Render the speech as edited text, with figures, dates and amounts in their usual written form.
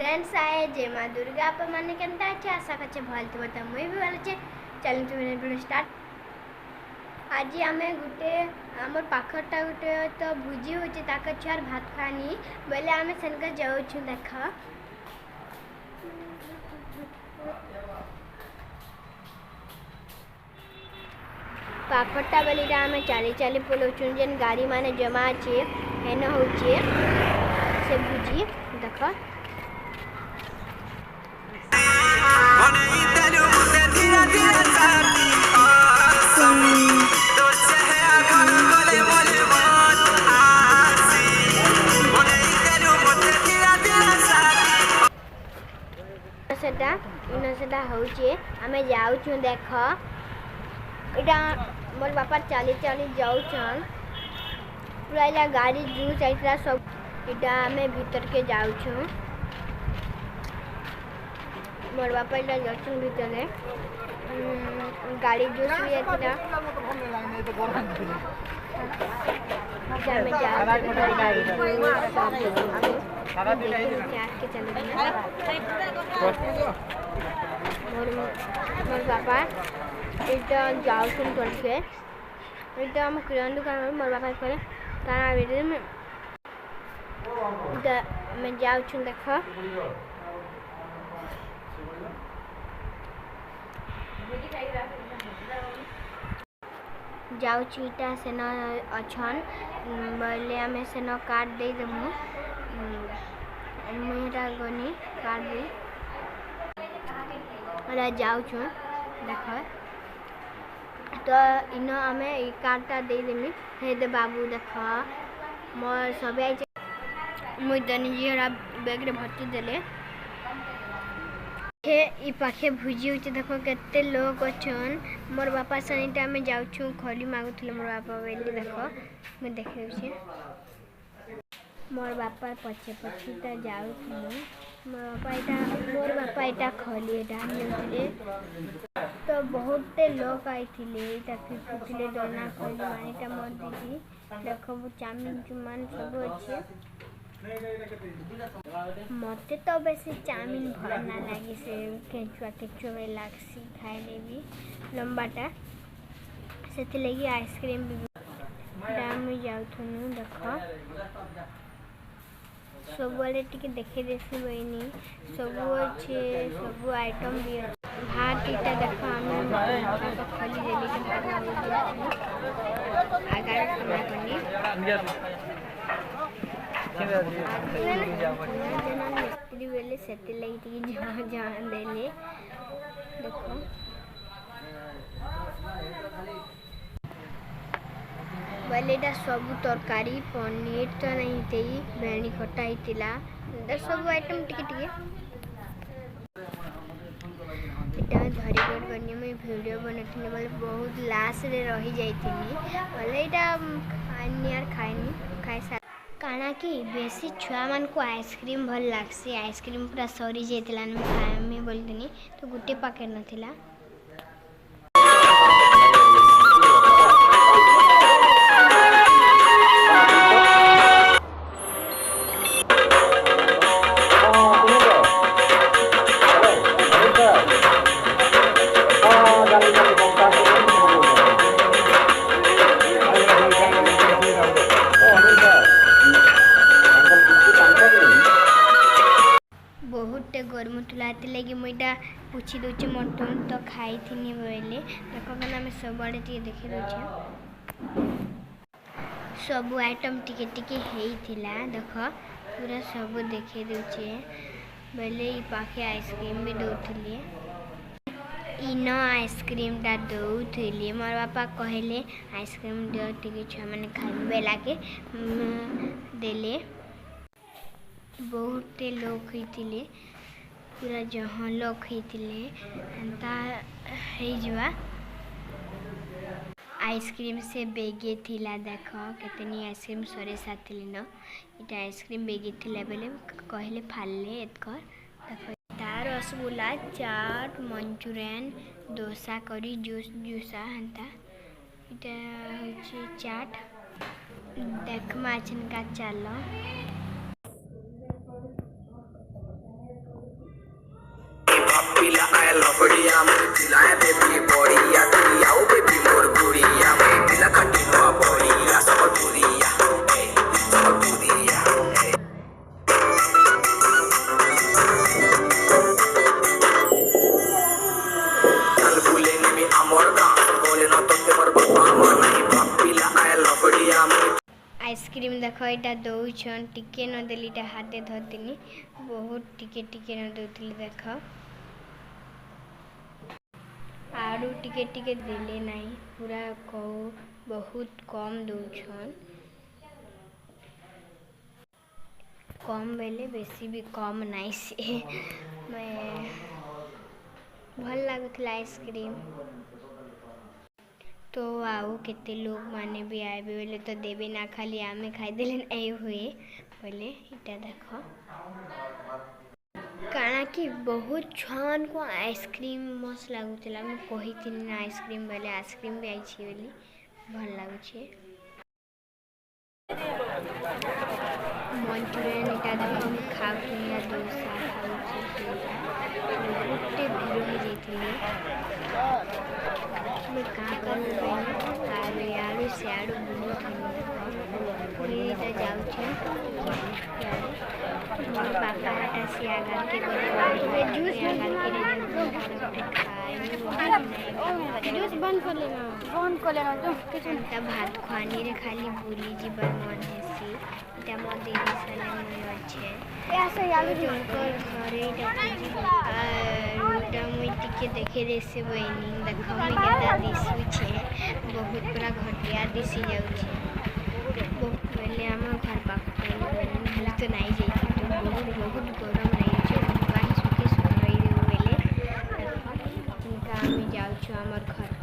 friends आए जय माँ दुर्गा आप मैंने केनता अच्छे आशा करछे भल थी बता मुई भी भल छे चैलेंज वीडियो स्टार्ट आज आम गोटे आम पाखटा गोटे तो भोजी होचे ताक छुआर भात खानी बोले आम सेनका जाऊँ देख पाखटा बोली आम चाली चाली पलाऊँ जेन गाड़ी माने जमा अच्छे हेन होचे से भोजी देख सेटा होचे आमे जाऊँ देख इटा मोर बापा चाली चाली जाऊन पूरा गाड़ी जूस आइला सब इटा आमे भीतर के जाऊँ मोर बापा इटा जाऊँ भीतर गाड़ी जूस भी आइला मोर बापा इटा जाऊँ करके इटा हम किराना दुकान मोर बापा करे तारा बेटे में मैं जाऊँ देख जाऊँटा सेन अच्छन बोले आम सेन कार्ड दे देमु मुझा गनी कार्ड दे जाऊँ देख तो इन आम कार्डटा दे देमी हे दे बाबू देख मोर सब मुई तो निजे बैग भर्ती देले ई पाखे भुजी होचे देखो केते लोग अच्छन मोर बापा सनीटा में जाऊँ खली मागुले मोर बापा बोली देख मुझे देखे मोर बापा पछे पछेटा जाऊँ मोर बापा इटा खली जाऊले तो बहुत लोग आई फिकुले डना खली मानीटा मोर दीदी देख चाउमिन चुमान सब अच्छे मत तो बेसी चाउमिन भल ना लगे से केचुआ में लगसी खाए भी लंबाटा से लगी आइसक्रीम भी जाऊँ देख सब टे देखे देसी बनी सब अच्छे सब आइटम भी अच्छे भात इटा देख खली मिस्त्री बेले से लगी जान देले देखो बोले सब तरकारी पनीर तो नहीं थी भेड़ी खटा होता सब आइटम टिके धरिक गनी मुझे वीडियो बनती बोले बहुत लास्ट रे रही जाइए बोले यहाँ खानी खाई सार काना कि बेसी छुआ मान को आइसक्रीम भल लगसी आइसक्रीम पूरा सरी जाइला खाएमी बोलती तो गोटे पाकेट नाला बहुत गर्म तुला लगे मुझा पूछी दूचे मटन तो खाई थी बोले देख आम सब आड़े देखी दूचे सब आइटम टिके टिके देख पूरा सब देखे दूचे बोले पाखे आइसक्रीम भी दौले इन आइसक्रीमटा दौली मोर बापा कहले आइसक्रीम दियो टिके छुआ मैंने खाइबे लगे देले बहुत लोग होते पूरा जहाँ लोग होते एंता आइसक्रीम से बेगे थिला देख केतनी आइसक्रीम सरे साथी न इटा आइसक्रीम बेगे थिला बेले कहले फाले एतकर देख रसगुल्ला चाट मंचूरियन डोसा करी जूसा हेन्ता इटा होची चाट देख माछन का चाल पिला आए लफड़िया में पिलाए बेबी बड़िया तू आओ बेबी मोर गुड़िया में पिला खट्टी नो बड़िया सब गुड़िया सब गुड़िया चल भूले ने में अमर का बोले ना तो ते मोर बाबा मन नहीं पिला आए लफड़िया में आइसक्रीम देख यहाँ दौन टिके न देली हाथे धरती बहुत टिके टिके न दौली देख आड़ू टिके टिके देले नहीं पूरा कहू बहुत कम दौन कम बेले बेसी भी कम नहीं से मैं भल लगुला आइसक्रीम तो आउ केते लोग माने भी आए बोले तो देवे ना खाली आमे खाईदेले नहीं हुए बोले इटा देख काना कि बहुत छान को आइसक्रीम मस्त लगुला मैं कही थी ना आइसक्रीम बोले आइसक्रीम भी आई बोली भल लगुचे मंचूरियन इटा देख हम खाऊला डोसा गोटे भीड़ हो जाइए मैं क्या करूँ यार सियाड़ू बुलूटा जाऊे मोर बापा हटा सी आगा के जूस बंद कर लेना भात खुआनी रे खाली बुली जीवन मन हेसी इटा मो देवी साले मन अच्छे जोकर घरे इटा मुई टिके देखे देसे बनी देख मुई केता दिसुछे बहुत पूरा घटिया दिसी जाउछे पहले आम घर पाख तो नहीं जाइए तो बहुत बहुत गरम नहीं दुकान सुखे सुख रही बेले इनका आम जाऊँ आम घर